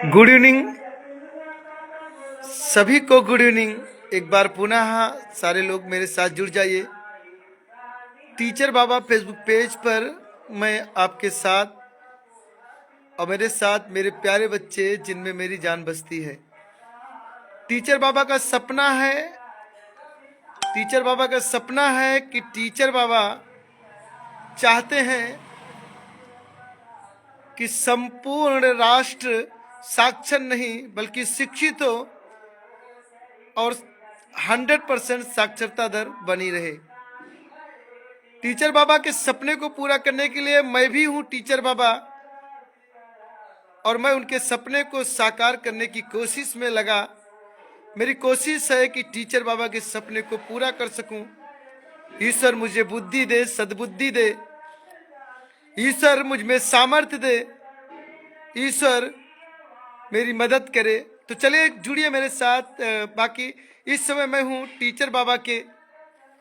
Good evening सभी को। Good evening. एक बार पुनः सारे लोग मेरे साथ जुड़ जाइए। टीचर बाबा फेसबुक पेज पर मैं आपके साथ और मेरे साथ मेरे प्यारे बच्चे जिनमें मेरी जान बसती है। टीचर बाबा का सपना है कि टीचर बाबा चाहते हैं कि संपूर्ण राष्ट्र साक्षर नहीं बल्कि शिक्षित हो और 100% साक्षरता दर बनी रहे। टीचर बाबा के सपने को पूरा करने के लिए मैं भी हूं टीचर बाबा, और मैं उनके सपने को साकार करने की कोशिश में लगा। मेरी कोशिश है कि टीचर बाबा के सपने को पूरा कर सकूं। ईश्वर मुझे बुद्धि दे, सद्बुद्धि दे। ईश्वर मुझ में सामर्थ्य दे। ईश्वर मेरी मदद करे। तो चलिए जुड़िए मेरे साथ। बाकी इस समय मैं हूँ टीचर बाबा के,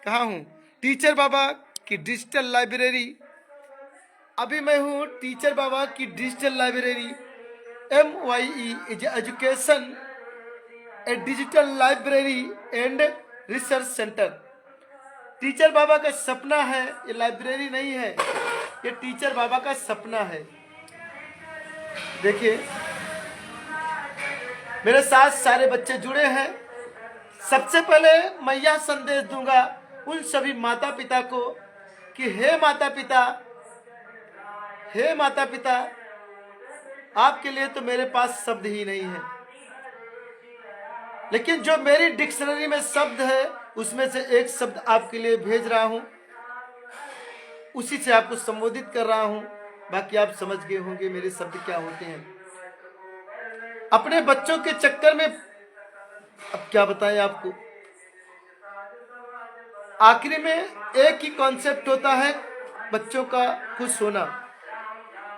कहाँ हूँ, टीचर बाबा की डिजिटल लाइब्रेरी। अभी मैं हूँ टीचर बाबा की digital library. MYE is education a digital library and research centre. Teacher बाबा का सपना है, ये लाइब्रेरी नहीं है, ये टीचर बाबा का सपना है। देखिए मेरे साथ सारे बच्चे जुड़े हैं। सबसे पहले मैं यह संदेश दूंगा उन सभी माता पिता को कि हे माता पिता, आपके लिए तो मेरे पास शब्द ही नहीं है, लेकिन जो मेरी डिक्शनरी में शब्द है उसमें से एक शब्द आपके लिए भेज रहा हूं, उसी से आपको संबोधित कर रहा हूं। बाकी आप समझ गए होंगे मेरे शब्द क्या होते हैं। अपने बच्चों के चक्कर में अब क्या बताएं आपको। आखिरी में एक ही कॉन्सेप्ट होता है, बच्चों का खुश होना।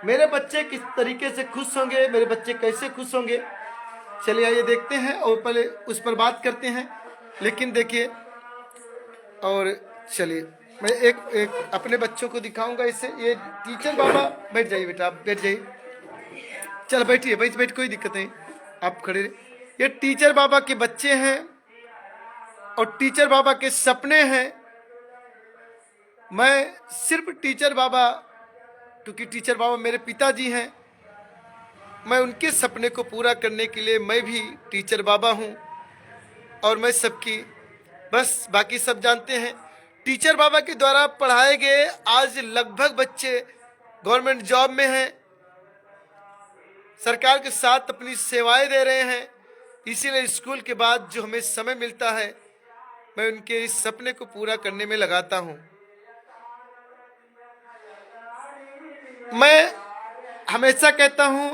मेरे बच्चे किस तरीके से खुश होंगे, मेरे बच्चे कैसे खुश होंगे, चलिए आइए देखते हैं और पहले उस पर बात करते हैं। लेकिन देखिए, और चलिए मैं एक अपने बच्चों को दिखाऊंगा। इससे ये टीचर बाबा, बैठ जाइए बेटा, आप बैठ जाइए। चल बैठिए, बैठ, कोई दिक्कत नहीं, आप खड़े रहिए। ये टीचर बाबा के बच्चे हैं और टीचर बाबा के सपने हैं। मैं सिर्फ टीचर बाबा, क्योंकि टीचर बाबा मेरे पिताजी हैं, मैं उनके सपने को पूरा करने के लिए मैं भी टीचर बाबा हूं। और मैं सबकी, बस बाकी सब जानते हैं, टीचर बाबा के द्वारा पढ़ाए गए आज लगभग बच्चे गवर्नमेंट जॉब में हैं, सरकार के साथ अपनी सेवाएं दे रहे हैं। इसीलिए स्कूल के बाद जो हमें समय मिलता है मैं उनके इस सपने को पूरा करने में लगाता हूं। मैं हमेशा कहता हूं,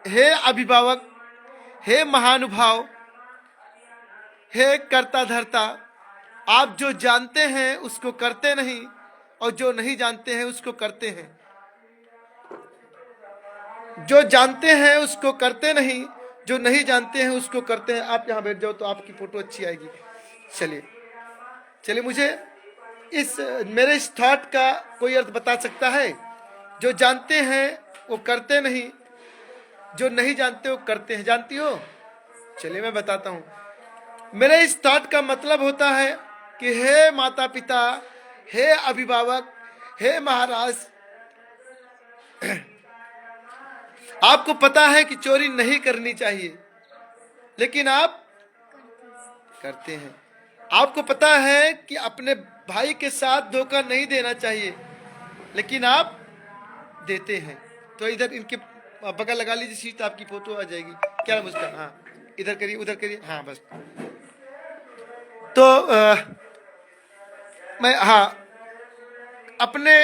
हे अभिभावक, हे महानुभाव, हे कर्ता धर्ता, आप जो जानते हैं उसको करते नहीं और जो नहीं जानते हैं उसको करते हैं। जो जानते हैं उसको करते नहीं, जो नहीं जानते हैं उसको करते हैं। आप यहाँ बैठ जाओ तो आपकी फोटो अच्छी आएगी। चलिए मुझे मेरे इस थॉट का कोई अर्थ बता सकता है? जो जानते हैं वो करते नहीं, जो नहीं जानते वो करते हैं। जानती हो? चलिए मैं बताता हूँ। मेरे इस थॉट का मतलब होता है कि हे माता पिता, हे अभिभावक, हे महाराज, आपको पता है कि चोरी नहीं करनी चाहिए, लेकिन आप करते हैं। आपको पता है कि अपने भाई के साथ धोखा नहीं देना चाहिए, लेकिन आप देते हैं। तो इधर इनके बगल लगा लीजिए सीट, आपकी फोटो आ जाएगी। क्या मुस्कान, हाँ इधर करिए, उधर करिए, हाँ बस। तो मैं, हाँ, अपने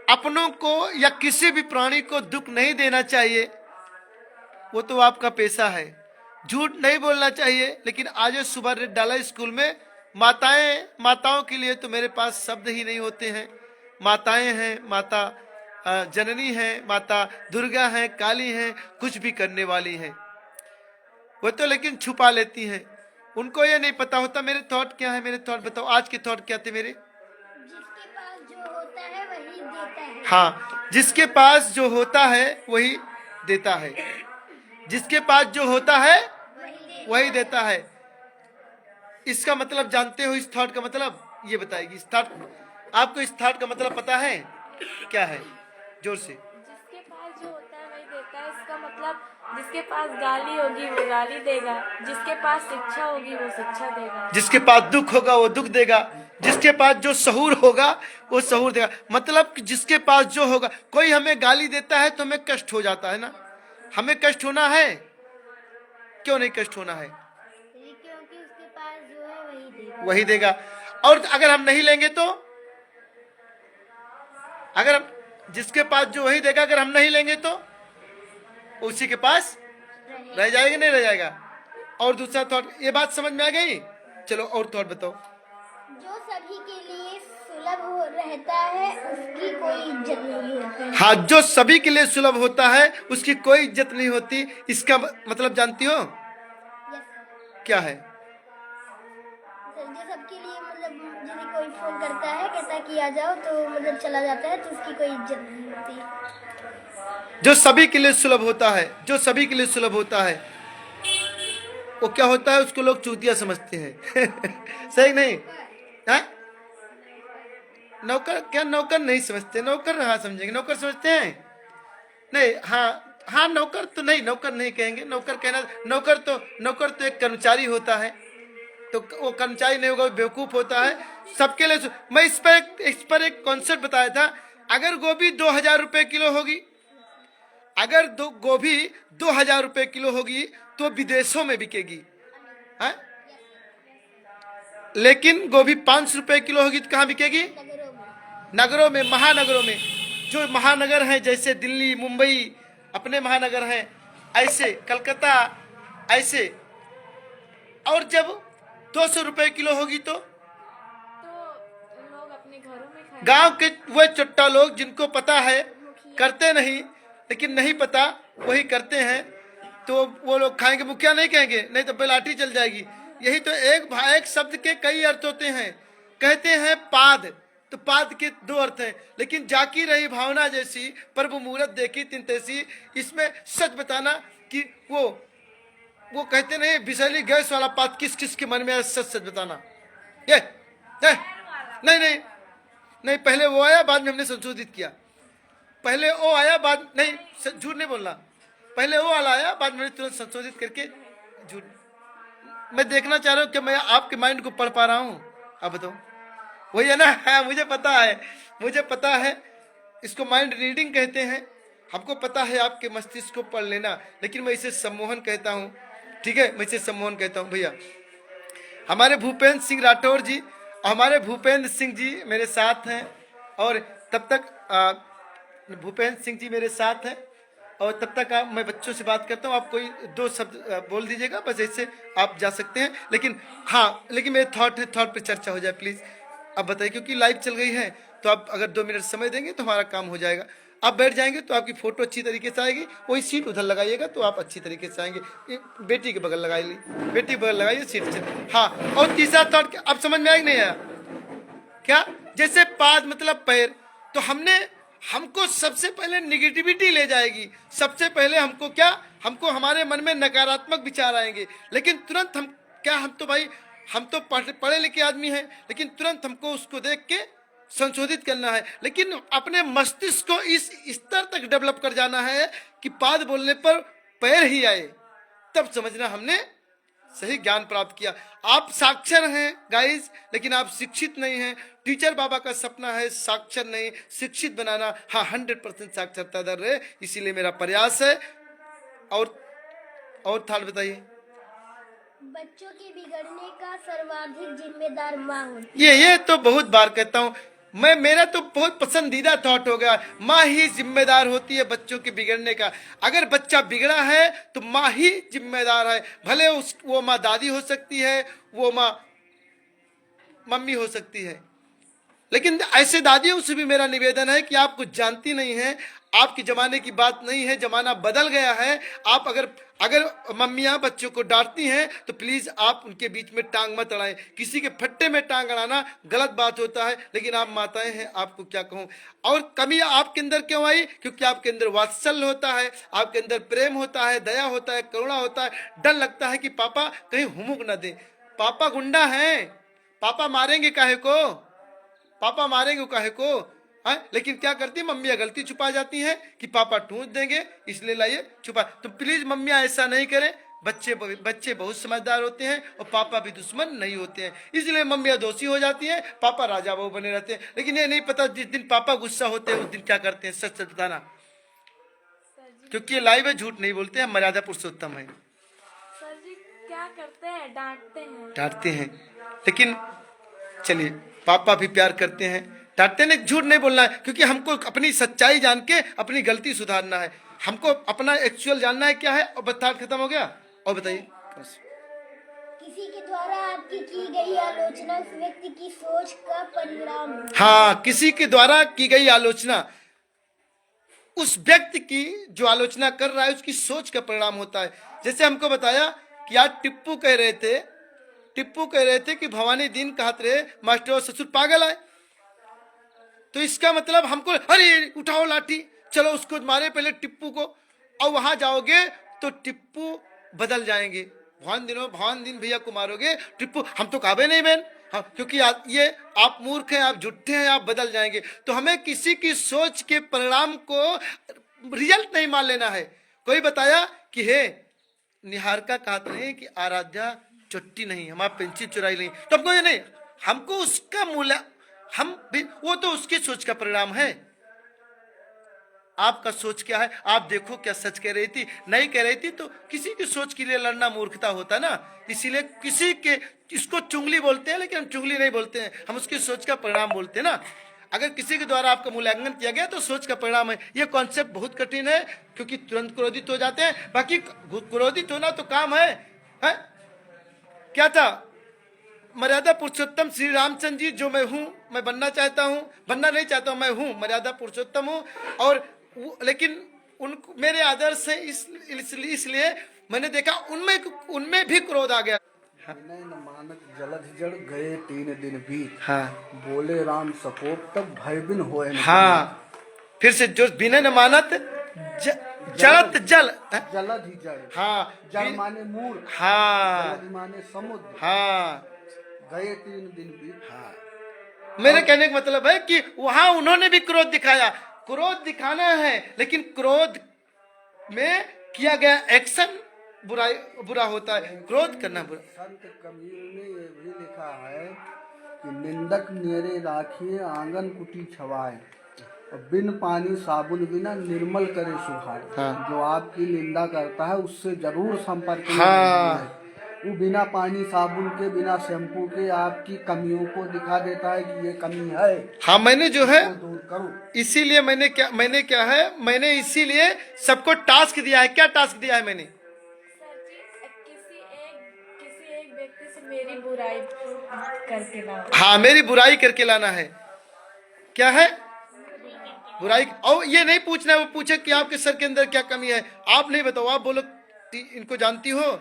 अपनों को या किसी भी प्राणी को दुख नहीं देना चाहिए, वो तो आपका पेशा है। झूठ नहीं बोलना चाहिए, लेकिन आज सुबह रेड डाला स्कूल में, माताओं के लिए तो मेरे पास शब्द ही नहीं होते हैं। माताएं हैं, माता जननी है, माता दुर्गा है, काली है, कुछ भी करने वाली है, वो तो लेकिन छुपा लेती हैं। उनको ये नहीं पता होता मेरे थॉट क्या है। मेरे थॉट बताओ, आज के थॉट क्या थे मेरे? जिसके पास जो होता है वही देता है। हाँ, जिसके पास जो होता है वही देता है। जिसके पास जो होता है वही वही देता है। इसका मतलब जानते हो? इस थॉट का मतलब ये बताएगी। इस थॉट, आपको इस थॉट का मतलब पता है क्या है? जोर से। जिसके पास जो होता है वही देता है, इसका मतलब जिसके पास गाली होगी वो गाली देगा, जिसके पास शिक्षा होगी वो शिक्षा देगा। जिसके पास दुख होगा वो दुख देगा, जिसके पास जो सहूर होगा वो सहूर देगा। मतलब कि जिसके पास जो होगा। कोई हमें गाली देता है तो हमें कष्ट हो जाता है ना। हमें कष्ट होना है? क्यों नहीं कष्ट होना है? क्योंकि उसके पास जो है वही देगा। वही देगा। और अगर हम नहीं लेंगे तो? अगर हम, जिसके पास जो वही देगा, अगर हम नहीं लेंगे तो उसी के पास रह जाएगा, नहीं रह जाएगा? और दूसरा थॉट, ये बात समझ में आ गई? चलो और थॉट बताओ। जो सभी के लिए सुलभ हो रहता है उसकी कोई इज्जत नहीं होती। हाँ, जो सभी के लिए सुलभ होता है उसकी कोई इज्जत नहीं होती। इसका मतलब जानती हो यस सर। क्या है? जो सबके लिए मतलब यदि कोई फोन करता है कहता है कि आ जाओ तो मतलब चला जाता है तो उसकी कोई इज्जत नहीं होती। जो सभी के लिए सुलभ होता है, जो सभी के लिए सुलभ होता है वो क्या होता है? उसको लोग चूतिया समझते हैं। सही नहीं? हाँ? नौकर क्या? नौकर नहीं समझते। नौकर हाँ समझेंगे। नौकर समझते हैं? नहीं। हाँ हाँ, नौकर तो नहीं, नौकर नहीं कहेंगे। नौकर कहना, नौकर तो एक कर्मचारी होता है। तो वो कर्मचारी नहीं होगा, वो बेवकूफ होता है। सबके लिए मैं इस पर एक कॉन्सेप्ट बताया था। अगर गोभी 2000 रुपए किलो होगी, अगर गोभी 2000 रुपए किलो होगी तो विदेशों में बिकेगी है? लेकिन गोभी 500 रुपए किलो होगी तो कहाँ बिकेगी? नगरों में। नगरों में, महानगरों में। जो महानगर हैं जैसे दिल्ली, मुंबई अपने महानगर हैं, ऐसे कलकत्ता, ऐसे। और जब 200 रुपए किलो होगी तो लोग अपने घरों में खाएंगे। गांव के वो चुट्टा लोग जिनको पता है, करते नहीं, लेकिन नहीं पता वही करते हैं, तो वो लोग खाएंगे। मुखिया नहीं कहेंगे, नहीं तो बेलाठी चल जाएगी। यही तो एक शब्द के कई अर्थ होते हैं। कहते हैं पाद, तो पाद के 2 अर्थ हैं। लेकिन जाकी रही भावना जैसी, प्रभु मूरत देखी तिन तैसी। इसमें सच बताना कि वो कहते नहीं, विषैली गैस वाला पाद किस किस के मन में है, सच सच बताना। ये नहीं नहीं नहीं, पहले वो आया बाद में हमने संशोधित किया। पहले वो आया बाद, नहीं झूठ नहीं बोलना। पहले वो वाला आया बाद में तुरंत संशोधित करके झूठ। मैं देखना चाह रहा हूँ कि मैं आपके माइंड को पढ़ पा रहा हूँ। अब बताओ, वही है ना? हाँ, मुझे पता है, मुझे पता है। इसको माइंड रीडिंग कहते हैं। हमको पता है आपके मस्तिष्क को पढ़ लेना, लेकिन मैं इसे सम्मोहन कहता हूँ। ठीक है, मैं इसे सम्मोहन कहता हूँ। भैया हमारे भूपेंद्र सिंह राठौर जी, हमारे भूपेंद्र सिंह जी मेरे साथ हैं। और तब तक भूपेंद्र सिंह जी मेरे साथ हैं। और तब तक मैं बच्चों से बात करता हूँ। आप कोई 2 शब्द बोल दीजिएगा, बस ऐसे आप जा सकते हैं। लेकिन हाँ, लेकिन मेरे थॉट पे चर्चा हो जाए प्लीज। अब बताइए, क्योंकि लाइव चल गई है, तो आप अगर 2 मिनट समय देंगे तो हमारा काम हो जाएगा। आप बैठ जाएंगे तो आपकी फोटो अच्छी तरीके से आएगी। वही सीट उधर लगाइएगा तो आप अच्छी तरीके से आएंगे। बेटी के बगल लगाइए, बेटी के बगल लगाइए, सीट से। हाँ, और तीसरा थॉट अब समझ में आया कि नहीं आया? क्या? जैसे पाद मतलब पैर, तो हमको सबसे पहले निगेटिविटी ले जाएगी। सबसे पहले हमको क्या, हमको हमारे मन में नकारात्मक विचार आएंगे। लेकिन तुरंत हम तो भाई, हम तो पढ़े लिखे आदमी हैं, लेकिन तुरंत हमको उसको देख के संशोधित करना है। लेकिन अपने मस्तिष्क को इस स्तर तक डेवलप कर जाना है कि पाद बोलने पर पैर ही आए, तब समझना हमने सही ज्ञान प्राप्त किया। आप साक्षर हैं गाइस, लेकिन आप शिक्षित नहीं हैं। टीचर बाबा का सपना है साक्षर नहीं, शिक्षित बनाना। हाँ, 100% साक्षरता दर है, इसीलिए मेरा प्रयास है। और थाल बताइए। बच्चों के बिगड़ने का सर्वाधिक जिम्मेदार माँ होती ये तो बहुत बार कहता हूँ मैं, मेरा तो बहुत पसंदीदा थॉट हो गया। माँ ही जिम्मेदार होती है बच्चों के बिगड़ने का। अगर बच्चा बिगड़ा है तो माँ ही जिम्मेदार है। भले वो माँ दादी हो सकती है, वो माँ मम्मी हो सकती है, लेकिन ऐसे दादियों से भी मेरा निवेदन है कि आप कुछ जानती नहीं हैं। आपके जमाने की बात नहीं है, जमाना बदल गया है। आप अगर अगर मम्मियां बच्चों को डांटती हैं तो प्लीज आप उनके बीच में टांग मत अड़ाएं। किसी के फट्टे में टांग अड़ाना गलत बात होता है, लेकिन आप माताएं हैं, आपको क्या कहूं। और कमी आपके अंदर क्यों आई? क्योंकि आपके अंदर वात्सल्य होता है, आपके अंदर प्रेम होता है, दया होता है, करुणा होता है। डर लगता है कि पापा कहीं हुमुक न दे। पापा गुंडा हैं, पापा मारेंगे काहे को, पापा मारेंगे काहे को, है? लेकिन क्या करती है मम्मियाँ, गलती छुपा जाती हैं कि पापा ठूंस देंगे, इसलिए लाइए छुपा। तो प्लीज मम्मियाँ ऐसा नहीं करें। बच्चे बहुत समझदार होते हैं और पापा भी दुश्मन नहीं होते हैं, इसलिए मम्मियाँ दोषी हो जाती हैं, पापा राजा बहू बने रहते हैं। लेकिन ये नहीं पता जिस दिन पापा गुस्सा होते हैं उस दिन क्या करते हैं। सच सच बताना, क्योंकि ये लाइव है, झूठ नहीं बोलते हैं, मर्यादा पुरुषोत्तम है। सर जी क्या करते हैं, डांटते हैं, लेकिन चलिए पापा भी प्यार करते हैं, डांटते नहीं, झूठ नहीं बोलना है। क्योंकि हमको अपनी सच्चाई जान के अपनी गलती सुधारना है, हमको अपना एक्चुअल जानना है क्या है। और बता खत्म हो गया। और बताइए, किसी के द्वारा आपकी की गई आलोचना उस व्यक्ति की सोच का परिणाम है। हाँ, किसी के द्वारा की गई आलोचना उस व्यक्ति की जो आलोचना कर रहा है उसकी सोच का परिणाम होता है। जैसे हमको बताया कि आज टिप्पू कह रहे थे कि भवानी दिन कहते रहे मास्टर और ससुर पागल है। तो इसका मतलब हमको, अरे उठाओ लाठी, चलो उसको मारे पहले टिप्पू को, और वहां जाओगे तो टिप्पू बदल जाएंगे। भवान दिन भैया को मारोगे, टिप्पू हम तो काबे नहीं बहन, हाँ, क्योंकि ये आप मूर्ख हैं, आप झूठे हैं, आप बदल जाएंगे। तो हमें किसी की सोच के परिणाम को रिजल्ट नहीं मान लेना है। कोई बताया कि हे निहारिका कहते हैं कि आराध्या चुट्टी नहीं, हमारा पेंसिल चुराई नहीं, तो हमको ये नहीं, हमको उसका मूल्य, हम भी वो तो उसकी सोच का परिणाम है। आपका सोच क्या है? आप देखो क्या सच कह रही थी, नहीं कह रही थी, तो किसी की सोच के लिए लड़ना मूर्खता होता ना। इसीलिए किसी के, इसको चुंगली बोलते हैं, लेकिन हम चुंगली नहीं बोलते हैं, हम उसकी सोच का परिणाम बोलते हैं ना। अगर किसी के द्वारा आपका मूल्यांकन किया गया तो सोच का परिणाम है। ये कॉन्सेप्ट बहुत कठिन है, क्योंकि तुरंत क्रोधित हो जाते हैं। बाकी क्रोधित होना तो काम है? क्या था? मर्यादा पुरुषोत्तम श्री रामचंद्र जी जो मैं हूं, मैं बनना चाहता हूं, बनना नहीं चाहता हूं, मैं हूं मर्यादा पुरुषोत्तम हूं। और लेकिन उनको मेरे आदर्श से इसलिए मैंने देखा उनमें भी क्रोध आ गया। विनय न मानत जलधि जड़ गए 3 दिन बीत। हाँ, बोले राम सकोप तब भय बिन होए न। हाँ, फिर से जो विनय न मानत जलत जल, जलधि जड़, हाँ, जल माने मूर्ख, हाँ, जलधि माने समुद्र, हाँ, गए 3 दिन बीत। हाँ। मेरे कहने का मतलब है कि वहां उन्होंने भी क्रोध दिखाया। क्रोध दिखाना है, लेकिन क्रोध में किया गया एक्शन बुरा होता है, क्रोध करना बुरा। संत कबीर ने ये भी लिखा है कि निंदक मेरे राखिए आंगन कुटी छवाए, और बिन पानी साबुन बिना निर्मल करे सुभाए। हाँ। जो आपकी निंदा करता है उससे जरूर संपर्क में हाँ। रहिए। वो बिना पानी साबुन के, बिना शैम्पू के आपकी कमियों को दिखा देता है कि ये कमी है। हाँ, मैंने जो है दूर करो। इसीलिए मैंने इसीलिए सबको टास्क दिया है। क्या टास्क दिया है मैंने? सर जी किसी एक व्यक्ति से मेरी बुराई करके लाओ। हाँ, मेरी बुराई करके लाना है। क्या है? बुराई। और ये नहीं पूछना है, वो पूछे कि आपके सर के अंदर क्या कमी है। आप नहीं बताओ, आप बोलो इनको जानती हो,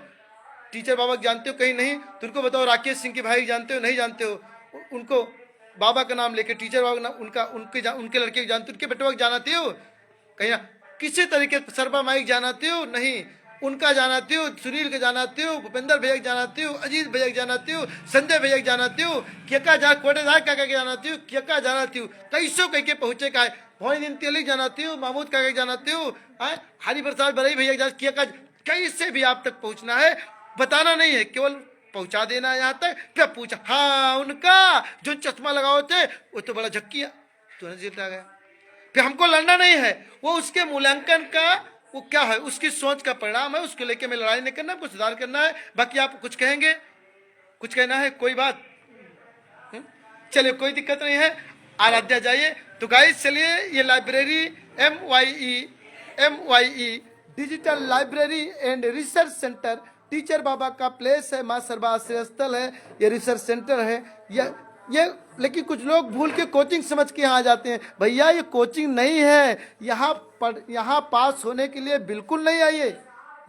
टीचर बाबा जानते हो? कहीं नहीं। तो उनको बताओ राकेश सिंह के भाई जानते हो? नहीं जानते हो। उनको बाबा का नाम लेके टीचर बाबा का नाम, उनके लड़के को जानते हो? उनके बेटवा को जानते हो? कहीं ना किसी तरीके सरबा माइक जानते हो? नहीं। उनका जानते हो, सुनील के जानते हो, भूपेंद्र भैया जानते हो, अजीत भैया जानते हो, संजय भैया जानते हो, कोटेदार काका के जानते हो, क्या जानती हो, कैसो कह के पहुंचे का है, भोई दिन तेली जानते हो, महमूद काका जानते हो, हरि प्रसाद बरई भैया क्या कैसे भी आप तक पहुंचना है, बताना नहीं है, केवल पहुंचा देना है यहाँ तक। फिर पूछा, हाँ उनका जो चश्मा लगाओ थे वो तो बड़ा झक्किया, तो जीता गया। फिर हमको लड़ना नहीं है, वो उसके मूल्यांकन का वो क्या है, उसकी सोच का परिणाम है। उसको लेके में लड़ाई नहीं करना, कुछ सुधार करना है। बाकी आप कुछ कहेंगे, कुछ कहना है, कोई बात? चलिए, कोई दिक्कत नहीं है, आराध्या जाइए। तो गाइस चलिए, ये library MYE digital library and research centre teacher बाबा का प्लेस है, माँ सर्वा आश्रय स्थल है, ये रिसर्च सेंटर है। ये लेकिन कुछ लोग भूल के कोचिंग समझ के यहाँ आ जाते हैं। भैया ये कोचिंग नहीं है, यहाँ पास होने के लिए बिल्कुल नहीं आइए।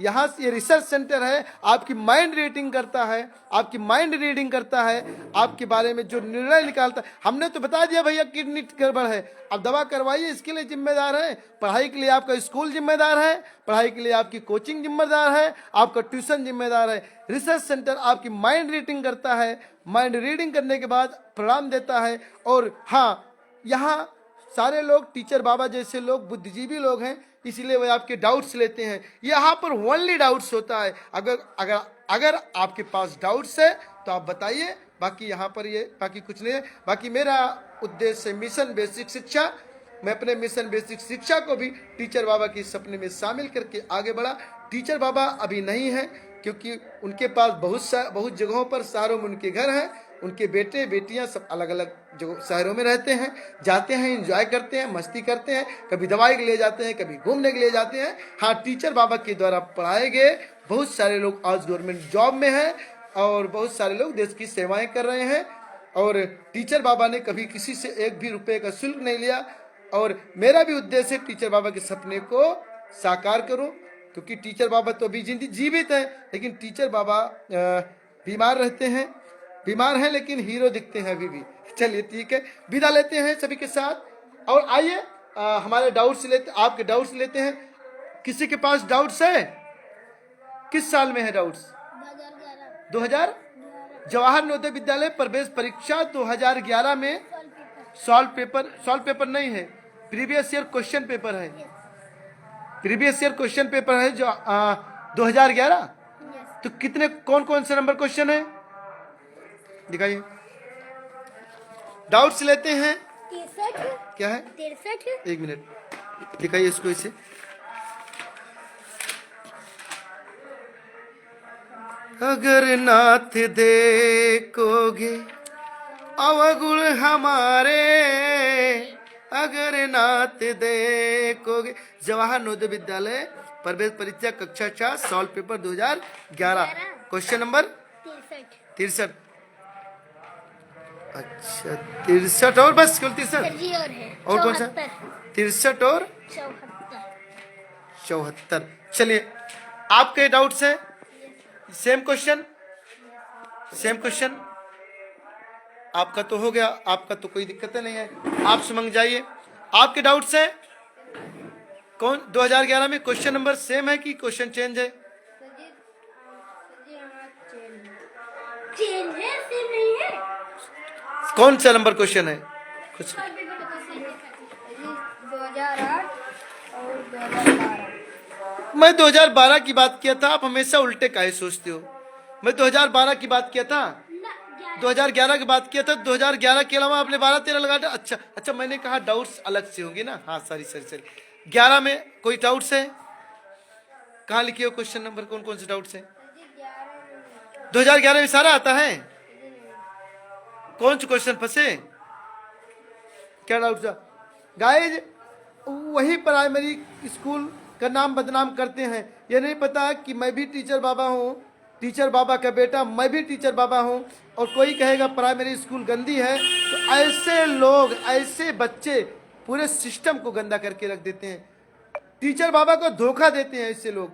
यहाँ से ये रिसर्च सेंटर है, आपकी माइंड रीडिंग करता है, आपकी माइंड रीडिंग करता है, आपके बारे में जो निर्णय निकालता है। हमने तो बता दिया भैया किडनी गड़बड़ है, अब दवा करवाइए, इसके लिए जिम्मेदार है। पढ़ाई के लिए आपका स्कूल जिम्मेदार है, पढ़ाई के लिए आपकी कोचिंग जिम्मेदार है, आपका ट्यूशन जिम्मेदार है। रिसर्च सेंटर आपकी माइंड रीडिंग करता है, माइंड रीडिंग करने के बाद परिणाम देता है। और हाँ, यहाँ सारे लोग टीचर बाबा जैसे लोग बुद्धिजीवी लोग हैं, इसलिए वे आपके डाउट्स लेते हैं। यहाँ पर ओनली डाउट्स होता है। अगर अगर अगर आपके पास डाउट्स है तो आप बताइए, बाकी यहाँ पर ये बाकी कुछ नहीं है। बाकी मेरा उद्देश्य मिशन बेसिक शिक्षा, मैं अपने मिशन बेसिक शिक्षा को भी टीचर बाबा के सपने में शामिल करके आगे बढ़ा। टीचर बाबा अभी नहीं है क्योंकि उनके पास बहुत जगहों पर शहरों में उनके घर हैं, उनके बेटे बेटियां सब अलग अलग जगह शहरों में रहते हैं, जाते हैं, एंजॉय करते हैं, मस्ती करते हैं, कभी दवाई के लिए जाते हैं, कभी घूमने के लिए जाते हैं। हाँ, टीचर बाबा के द्वारा पढ़ाए गए बहुत सारे लोग आज गवर्नमेंट जॉब में हैं और बहुत सारे लोग देश की सेवाएं कर रहे हैं। और टीचर बाबा ने कभी किसी से एक भी रुपए का शुल्क नहीं लिया। और मेरा भी उद्देश्य है टीचर बाबा के सपने को साकार करूं, क्योंकि टीचर बाबा तो अभी जीवित है, लेकिन टीचर बाबा बीमार रहते हैं, बीमार हैं लेकिन हीरो दिखते हैं अभी भी। चलिए ठीक है, विदा लेते हैं सभी के साथ। और आइए हमारे डाउट्स लेते, आपके डाउट्स लेते हैं। किसी के पास डाउट्स है? किस साल में है डाउट्स? 2000 जवाहर नवोदय विद्यालय प्रवेश परीक्षा 2011 में सॉल्व पेपर नहीं है, प्रीवियस ईयर क्वेश्चन पेपर है। प्रीवियस ईयर क्वेश्चन पेपर है जो 2011। तो कितने कौन से नंबर क्वेश्चन है दिखाइए। डाउट्स लेते हैं। 63 क्या है? 63 एक मिनट दिखाइए इसको इसे। अगर नाथ देखोगे अवगुण हमारे, अगर नाथ देखोगे। जवाहर नवोदय विद्यालय प्रवेश परीक्षा कक्षा 4 सॉल्व पेपर 2011 क्वेश्चन नंबर 63। अच्छा 63 और बस केवल 63 और कौन सा? 63 और 74। चलिए आपके डाउट्स हैं? सेम क्वेश्चन आपका तो हो गया, आपका तो कोई दिक्कत नहीं है, आप समझ जाइए। आपके डाउट्स हैं कौन? 2011 में क्वेश्चन नंबर सेम है कि क्वेश्चन चेंज है? चेंज है, सेम नहीं है। कौन सा नंबर क्वेश्चन है? कुछ 2008 और 2012। मैं 2012 की बात किया था, आप हमेशा उल्टे काहे सोचते हो? मैं 2012 की बात किया था, 2011 की बात किया था। 2011 के अलावा आपने 12-13 लगा दिया। अच्छा मैंने कहा डाउट्स अलग से होंगे ना। हाँ सॉरी 11 में कोई डाउट्स है? कहाँ लिखे हो क्वेश्चन नंबर? कौन से डाउट्स है? 2011 में सारा आता है। कौन से क्वेश्चन फंसे? क्या डाउट था? गाइज वही प्राइमरी स्कूल का नाम बदनाम करते हैं। ये नहीं पता कि मैं भी टीचर बाबा हूँ, टीचर बाबा का बेटा, मैं भी टीचर बाबा हूँ। और कोई कहेगा प्राइमरी स्कूल गंदी है, तो ऐसे लोग, ऐसे बच्चे पूरे सिस्टम को गंदा करके रख देते हैं। टीचर बाबा को धोखा देते हैं ऐसे लोग,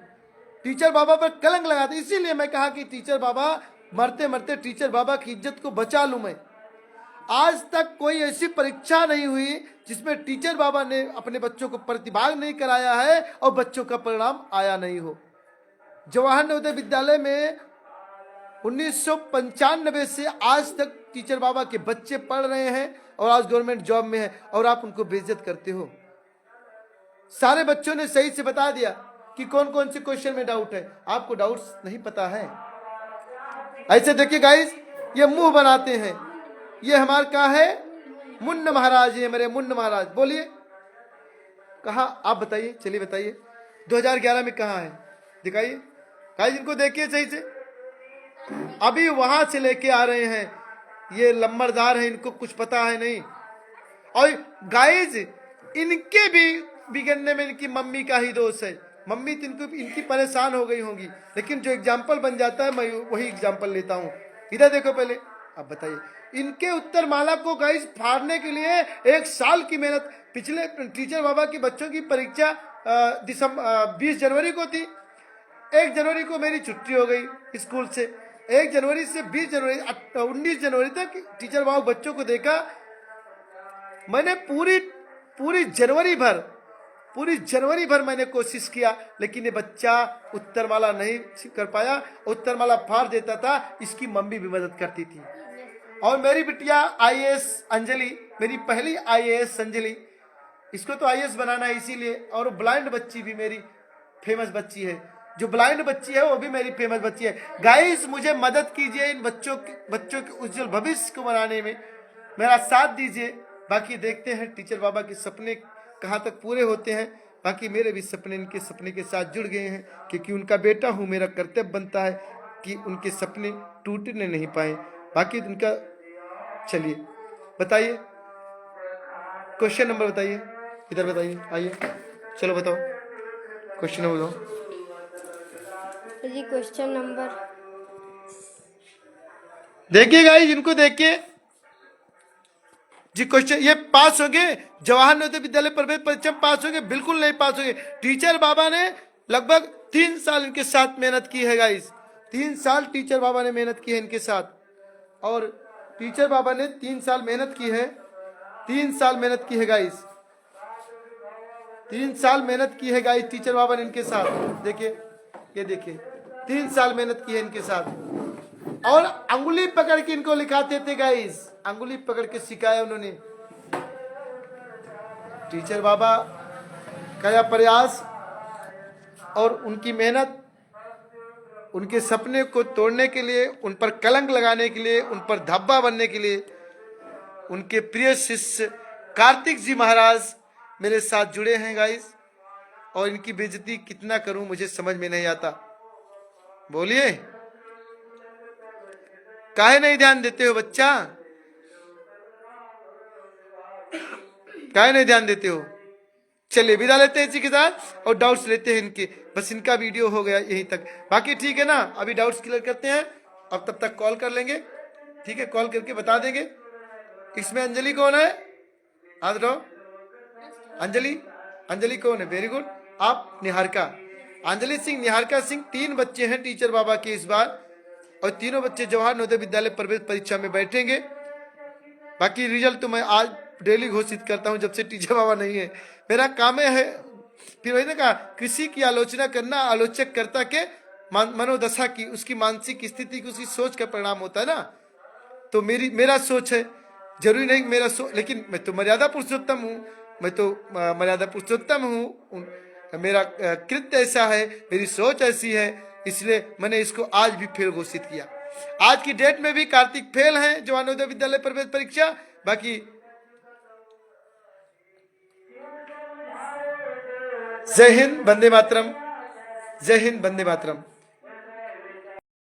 टीचर बाबा पर कलंक लगाते हैं। इसीलिए मैं कहा कि टीचर बाबा मरते मरते टीचर बाबा की इज्जत को बचा लूं मैं। आज तक कोई ऐसी परीक्षा नहीं हुई जिसमें टीचर बाबा ने अपने बच्चों को प्रतिभाग नहीं कराया है और बच्चों का परिणाम आया नहीं हो। जवाहर नवोदय विद्यालय में 1995 से आज तक टीचर बाबा के बच्चे पढ़ रहे हैं और आज गवर्नमेंट जॉब में है, और आप उनको बेइज्जत करते हो। सारे बच्चों ने सही से बता दिया कि कौन से क्वेश्चन में डाउट है। आपको डाउट्स नहीं पता है। ऐसे देखिए गाइस, ये मुंह बनाते हैं। ये हमारे का है मुन्ना महाराज, ये मेरे मुन्ना महाराज। बोलिए कहा, आप बताइए, चलिए बताइए 2011 में कहाँ है दिखाइए। गाइस इनको देखिए सही से, अभी वहां से लेके आ रहे हैं। ये लंबरदार है, इनको कुछ पता है नहीं। और गाइस इनके भी बिगड़ने में इनकी मम्मी का ही दोष है। मम्मी तो इनकी परेशान हो गई होंगी, लेकिन जो एग्जाम्पल बन जाता है मैं वही एग्जाम्पल लेता हूँ। इधर देखो पहले, अब बताइए, इनके उत्तर माला को गाइस फाड़ने के लिए 1 साल की मेहनत। पिछले टीचर बाबा के बच्चों की परीक्षा 20 जनवरी को थी। 1 जनवरी को मेरी छुट्टी हो गई स्कूल से। 1 जनवरी से 20 जनवरी 19 जनवरी तक टीचर बाबा बच्चों को देखा। मैंने पूरी जनवरी भर मैंने कोशिश किया, लेकिन ये बच्चा उत्तरमाला नहीं कर पाया। उत्तरमाला फाड़ देता था, इसकी मम्मी भी मदद करती थी। और मेरी बिटिया IAS अंजलि, मेरी पहली IAS अंजलि, इसको तो IAS बनाना है इसीलिए। और ब्लाइंड बच्ची भी मेरी फेमस बच्ची है, जो ब्लाइंड बच्ची है वो भी मेरी फेमस बच्ची है। गाइस मुझे मदद कीजिए इन बच्चों के उज्जवल भविष्य को बनाने में, मेरा साथ दीजिए। बाकी देखते हैं टीचर बाबा के सपने कहाँ तक पूरे होते हैं। बाकी मेरे भी सपने इनके सपने के साथ जुड़ गए हैं, क्योंकि उनका बेटा हूँ, मेरा कर्तव्य बनता है कि उनके सपने टूटने नहीं पाए। बाकी उनका, चलिए बताइए क्वेश्चन नंबर, बताइए इधर बताइए, आइए चलो बताओ क्वेश्चन नंबर बताओ जी। क्वेश्चन नंबर देखिए गाइस, इनको देखिए जी। क्वेश्चन ये पास हो गए, जवाहर नवोदय विद्यालय प्रवेश परीक्षा में पास हो गए? बिल्कुल नहीं पास हो गए। टीचर बाबा ने लगभग 3 साल इनके साथ मेहनत की है गाइस। 3 साल टीचर बाबा ने मेहनत की है इनके साथ। और टीचर बाबा ने 3 साल मेहनत की है, 3 साल मेहनत की है गाइस, 3 साल मेहनत की है गाइस टीचर बाबा ने इनके साथ। देखिए, ये देखिए 3 साल मेहनत की है इनके साथ। और अंगुली पकड़ के इनको लिखाते थे गाइस, अंगुली पकड़ के सिखाया उन्होंने। टीचर बाबा का यह प्रयास और उनकी मेहनत, उनके सपने को तोड़ने के लिए, उन पर कलंक लगाने के लिए, उन पर धब्बा बनने के लिए, उनके प्रिय शिष्य कार्तिक जी महाराज मेरे साथ जुड़े हैं गाइस। और इनकी बेइज्जती कितना करूं मुझे समझ में नहीं आता। बोलिए, काहे नहीं ध्यान देते हो बच्चा, काहे नहीं ध्यान देते हो? चलिए विदा लेते हैं इसी के साथ और डाउट्स लेते हैं इनके। बस इनका वीडियो हो गया यहीं तक। बाकी ठीक है ना, अभी डाउट्स क्लियर करते हैं। अब तब तक कॉल कर लेंगे, ठीक है? कॉल करके बता देंगे। इसमें अंजलि कौन है? हाथ उठाओ। अंजलि कौन है? Very good. आप निहारिका, अंजलि सिंह, निहारिका सिंह। 3 बच्चे हैं टीचर बाबा के इस बार, और तीनों बच्चे जवाहर नवोदय विद्यालय प्रवेश परीक्षा में बैठेंगे। बाकी रिजल्ट तो मैं आज डेली घोषित करता हूं, जब से टीचर बाबा नहीं है। मेरा काम है, फिर वही ना कहा, किसी की आलोचना करना आलोचक कर्ता के मनोदशा की, उसकी मानसिक स्थिति की, उसकी सोच का परिणाम होता है ना। तो मेरा सोच है, जरूरी नहीं मेरा सोच, लेकिन मैं तो मर्यादा पुरुषोत्तम हूँ, मैं तो मर्यादा पुरुषोत्तम हूँ। मेरा कृत्य ऐसा है, मेरी सोच ऐसी है, इसलिए मैंने इसको आज भी फेल घोषित किया। आज की डेट में भी कार्तिक फेल हैं जवाहर नवोदय विद्यालय प्रवेश परीक्षा। बाकी जय हिंद, वंदे मातरम। जय हिंद, वंदे मातरम।